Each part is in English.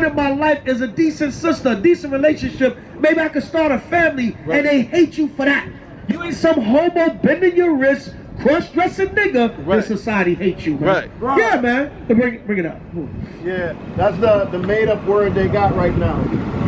point in my life is a decent sister, a decent relationship. Maybe I could start a family, and they hate you for that. You ain't some homo bending your wrist, cross-dressing nigga. This society hates you, man. Yeah, man. Bring it up. Yeah, that's the made-up word they got right now.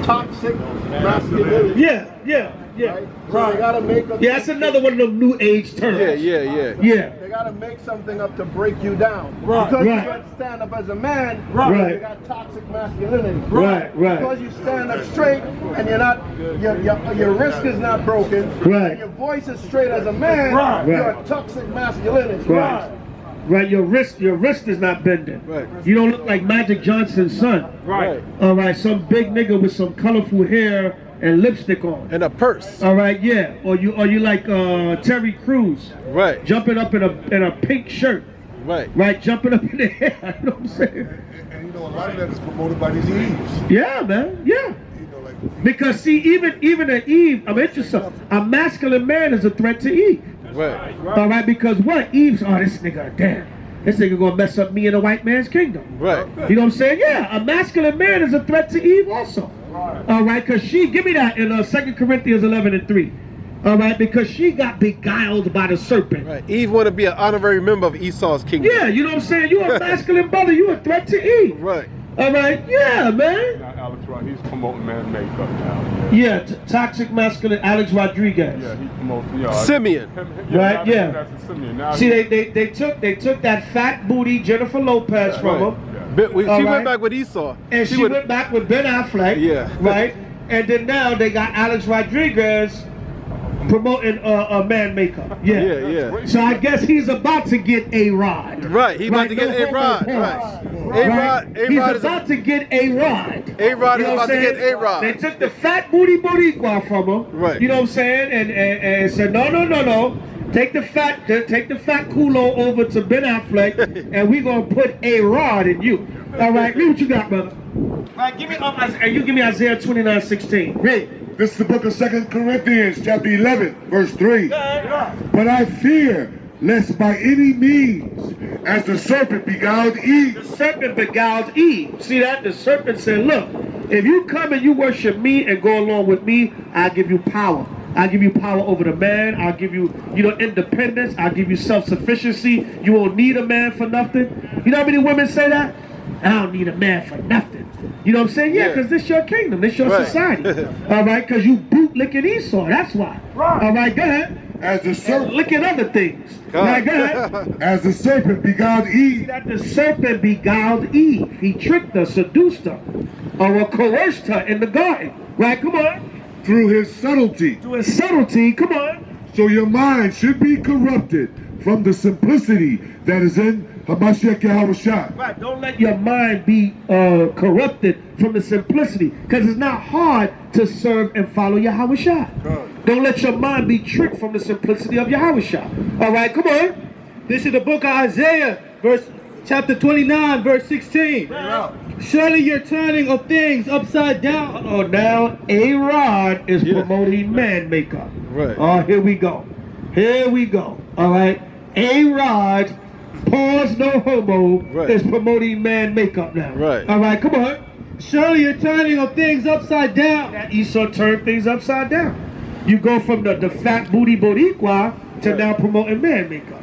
Toxic masculinity. Yeah. Right? So they gotta make up. Yeah, that's another one of them new age terms. Yeah. They gotta make something up to break you down. Because you got to stand up as a man. You got toxic masculinity. Because you stand up straight and you're not, your wrist is not broken. And your voice is straight as a man. You're a toxic masculinity. Right, your wrist is not bending. You don't look like Magic Johnson's son. All right, some big nigga with some colorful hair and lipstick on. And a purse. All right, yeah. Or you like Terry Crews. Jumping up in a pink shirt. Jumping up in the air. You know what I'm saying? And you know, a lot of that is promoted by these Eves. Yeah, man. Yeah. Because see, even an Eve, I'm interested. A masculine man is a threat to Eve. All right, because what? Eve's, this nigga, damn. This nigga gonna mess up me in a white man's kingdom. You know what I'm saying? Yeah, a masculine man is a threat to Eve also. All right, because give me that in 2 Corinthians 11:3. All right, because she got beguiled by the serpent. Eve want to be an honorary member of Esau's kingdom. Yeah, you know what I'm saying? You a masculine brother, you a threat to Eve. All right, yeah, man. Now, Alex, he's promoting man makeup now. Yeah, toxic masculine Alex Rodriguez. Yeah, he promotes. Simeon. Simeon. Now see, they took that fat booty Jennifer Lopez from him. She went back with Esau. And she went back with Ben Affleck. Right? And then now they got Alex Rodriguez promoting man makeup. So I guess he's about to get A-Rod. He's about to get A-Rod. He's about to get A-Rod. A-Rod is about to get A-Rod. They took the fat booty Boricua from him. You know what I'm saying? And said, no. Take the fat culo over to Ben Affleck, and we're gonna put A-Rod in you. All right, read what you got, brother. All right, give me Isaiah 29:16. Read. This is the book of 2 Corinthians, chapter 11, verse 3. But I fear lest by any means, as the serpent beguiled Eve. The serpent beguiled Eve. See that? The serpent said, look, if you come and you worship me and go along with me, I'll give you power. I'll give you power over the man. I'll give you, independence. I'll give you self-sufficiency. You won't need a man for nothing. You know how many women say that? I don't need a man for nothing. You know what I'm saying? Yeah, because this your kingdom. This your society. All right? Because you bootlicking Esau. That's why. All right, go ahead. As the serpent. Look at other things. All right, go ahead. As the serpent beguiled Eve. See that the serpent beguiled Eve. He tricked her, seduced her, or coerced her in the garden. Right? Come on. Through his subtlety. Through his subtlety. Come on. So your mind should be corrupted from the simplicity that is in Hamashiach Yahushua. Right, don't let your mind be corrupted from the simplicity, because it's not hard to serve and follow Yahushua. Don't let your mind be tricked from the simplicity of Yahushua. All right, come on. This is the book of Isaiah, chapter 29, verse 16. Surely you're turning of things upside down. Oh, now A-Rod is promoting man makeup. Oh, here we go. All right, A-Rod, pause no homo, is promoting man makeup now. All right, come on. Surely you're turning of things upside down. That Esau turned things upside down. You go from the fat booty Boricua to now promoting man makeup.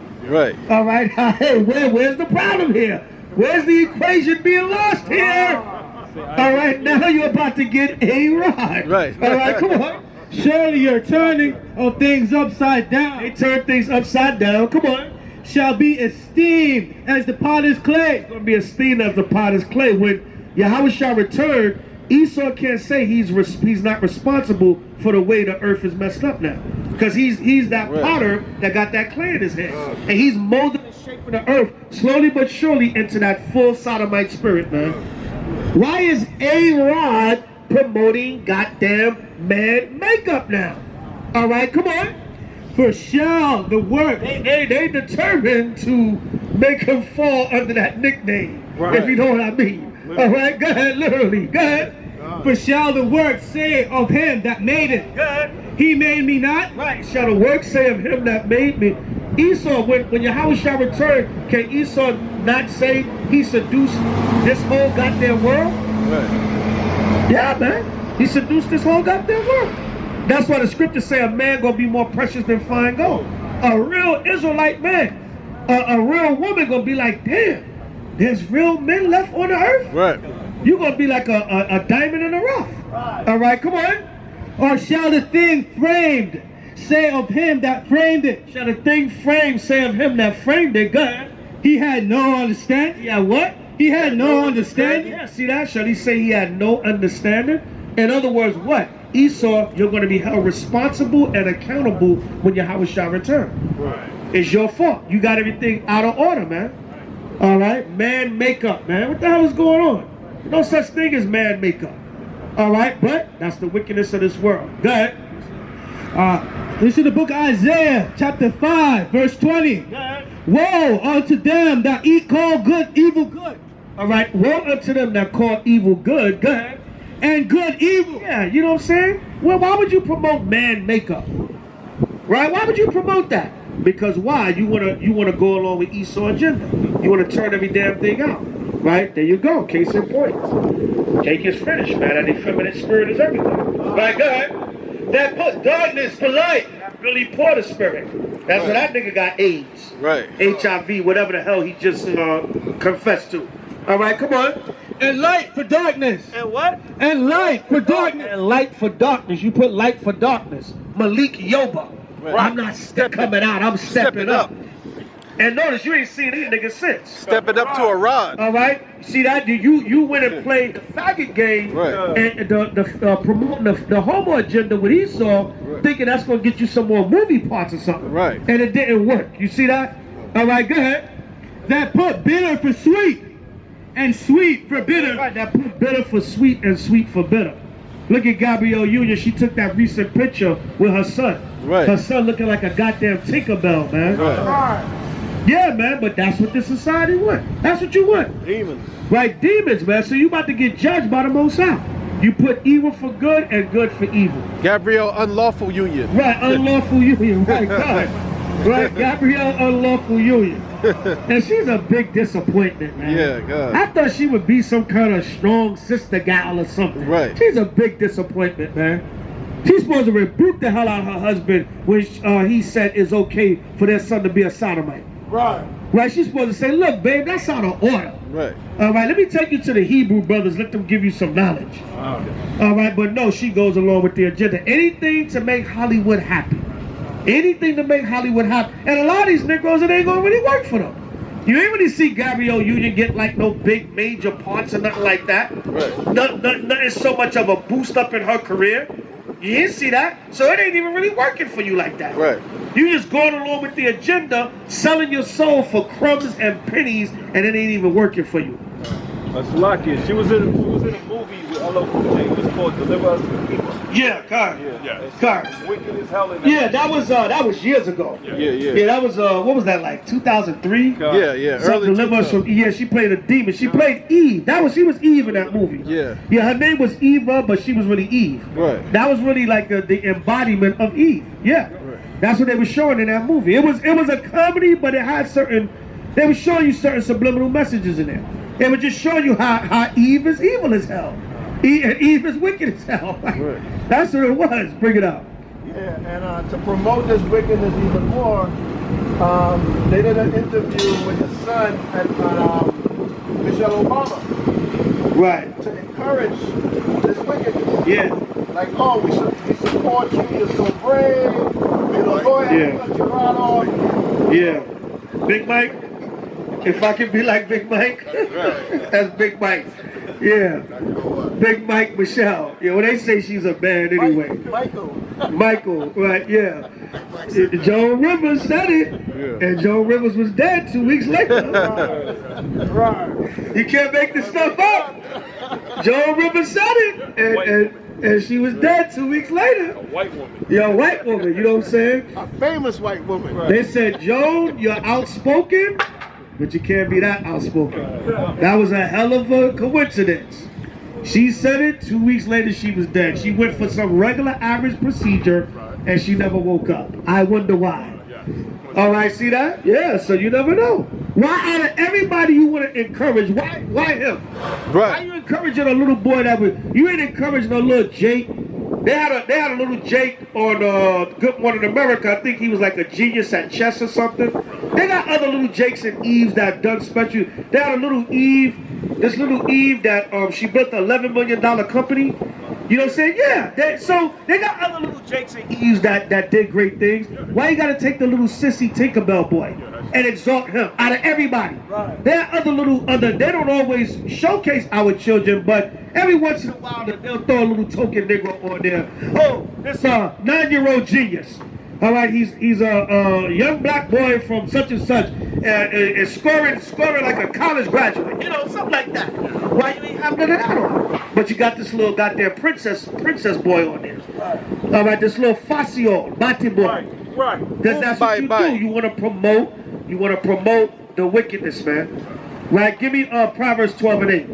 All right. Hey, where's the problem here? Where's the equation being lost here? All right, now you're about to get A-Rod. All right, come on. Surely you're turning of things upside down. They turn things upside down. Come on. Shall be esteemed as the potter's clay. It's going to be esteemed as the potter's clay. When Yahushua returned, Esau can't say he's not responsible for the way the earth is messed up now, because he's that potter that got that clay in his hand, and he's molding and shaping the earth slowly but surely into that full sodomite spirit, man. Why is A-Rod promoting goddamn man makeup now? All right, come on. For shall the work. They determined to make him fall under that nickname, if you know what I mean. All right, go ahead, literally, go ahead. For shall the work say of him that made it, he made me not? Right, shall the work say of him that made me? Esau, when Yahushua returned, can Esau not say he seduced this whole goddamn world? Yeah, man. He seduced this whole goddamn world. That's why the scriptures say a man gonna be more precious than fine gold. A real Israelite man, a real woman gonna be like, damn, there's real men left on the earth. Right. You gonna be like a diamond in the rough. All right, come on. Or shall the thing framed say of him that framed it? Shall the thing framed say of him that framed it? God. He had no understanding. Yeah, what? He had no understanding. Yeah, see that? Shall he say he had no understanding? In other words, what? Esau, you're going to be held responsible and accountable when Yahweh shall return. Right. It's your fault. You got everything out of order, man. All right? Man makeup, man. What the hell is going on? No such thing as man makeup. All right? But that's the wickedness of this world. Go ahead. This is the book of Isaiah, chapter 5, verse 20. Woe unto them that call good evil good. All right. Woe unto them that call evil good. Go ahead. And good evil. Yeah, you know what I'm saying? Well, why would you promote man makeup? Right? Why would you promote that? Because why? You wanna go along with Esau's agenda. You wanna turn every damn thing out. Right? There you go. Case in point. Cake is finished, man. That effeminate spirit is everything. Right, go ahead. That put darkness to light. Really poor the spirit. That's what that nigga got AIDS. Right. HIV, whatever the hell he just confessed to. All right, come on. And light for darkness. And what? And light for darkness. And light for darkness. You put light for darkness. Malik Yoba. Right. I'm not coming out. I'm stepping up. And notice you ain't seen these niggas since. Stepping up to a rod. All right. See that? You went and played the faggot game, Right. and promoting the homo agenda with Esau, thinking that's gonna get you some more movie parts or something. Right. And it didn't work. You see that? All right. Go ahead. That put bitter for sweet and sweet for bitter. Right, that put bitter for sweet and sweet for bitter. Look at Gabrielle Union. She took that recent picture with her son. Right. Her son looking like a goddamn Tinkerbell, man. Right. Yeah, man, but that's what this society want. That's what you want. Demons. Right, demons, man. So you about to get judged by the Most High. You put evil for good and good for evil. Gabrielle, unlawful union. Right, unlawful union. Right, God. Right, Gabrielle, unlawful union. And she's a big disappointment, man. Yeah, God. I thought she would be some kind of strong sister gal or something. Right. She's a big disappointment, man. She's supposed to rebuke the hell out of her husband when he said it's okay for their son to be a sodomite. Right. Right, she's supposed to say, look, babe, that's out of order. Right. All right, let me take you to the Hebrew brothers. Let them give you some knowledge. All right, but no, she goes along with the agenda. Anything to make Hollywood happy. Anything to make Hollywood happy. And a lot of these Negroes, it ain't going to really work for them. You ain't really see Gabrielle Union get like no big major parts or nothing like that. Right. Nothing so much of a boost up in her career. You didn't see that. So it ain't even really working for you like that. Right. You just going along with the agenda, selling your soul for crumbs and pennies, and it ain't even working for you. That's lucky. She was in a movie with LL Cool J. It was called Deliver Us from Evil. Yeah, car. Yeah. Car. It's wicked as hell in that. Yeah, that was years ago. Yeah. That was what was that, like 2003? Yeah. Something Deliver Us from, yeah, she played a demon. She played Eve. She was Eve in that movie. Yeah. Yeah, her name was Eva, but she was really Eve. Right. That was really like the embodiment of Eve. Yeah. Right. That's what they were showing in that movie. It was a comedy, but it had they were showing you certain subliminal messages in there. They were just showing you how Eve is evil as hell. Eve is wicked as hell. Right. That's what it was. Bring it up. Yeah, and to promote this wickedness even more, they did an interview with his son and Michelle Obama Right. to encourage this wickedness. Yeah. Like, oh, we support you, you're so brave, you know, go ahead and cut your rod off. Yeah. Big Mike. If I can be like Big Mike, that's Big Mike. Yeah. Big Mike Michelle. Yeah, well, they say she's a man anyway. Michael, right, yeah. Joan Rivers said it, and Joan Rivers was dead 2 weeks later. Right. You can't make this stuff up. Joan Rivers said it, and she was dead 2 weeks later. A white woman. Yeah, a white woman, you know what I'm saying? A famous white woman. Right. They said, Joan, you're outspoken, but you can't be that outspoken. That was a hell of a coincidence. She said it, 2 weeks later she was dead. She went for some regular average procedure and she never woke up. I wonder why. All right, see that? Yeah, so you never know. Why out of everybody you want to encourage? Why him? Right. Why you encouraging a little boy that was? You ain't encouraging a little Jake. They had a little Jake on Good Morning America. I think he was like a genius at chess or something. They got other little Jakes and Eves that done special. They had a little Eve, this little Eve that she built an $11 million company. You know what I'm saying? Yeah. So they got other little Jakes and Eves that did great things. Why you gotta take the little sissy Tinkerbell boy and exalt him out of everybody? Right. There are other. They don't always showcase our children, but every once in a while they'll throw a little token Negro on there. Oh, this 9-year-old genius. All right, he's a young black boy from such and such, is scoring like a college graduate, you know, something like that. Why you ain't have none of that on? But you got this little goddamn princess boy on there. Right. All right, this little Facio, Bati boy. Right. Because that's what you do. You want to promote the wickedness, man. Right? Give me Proverbs 12 and 8.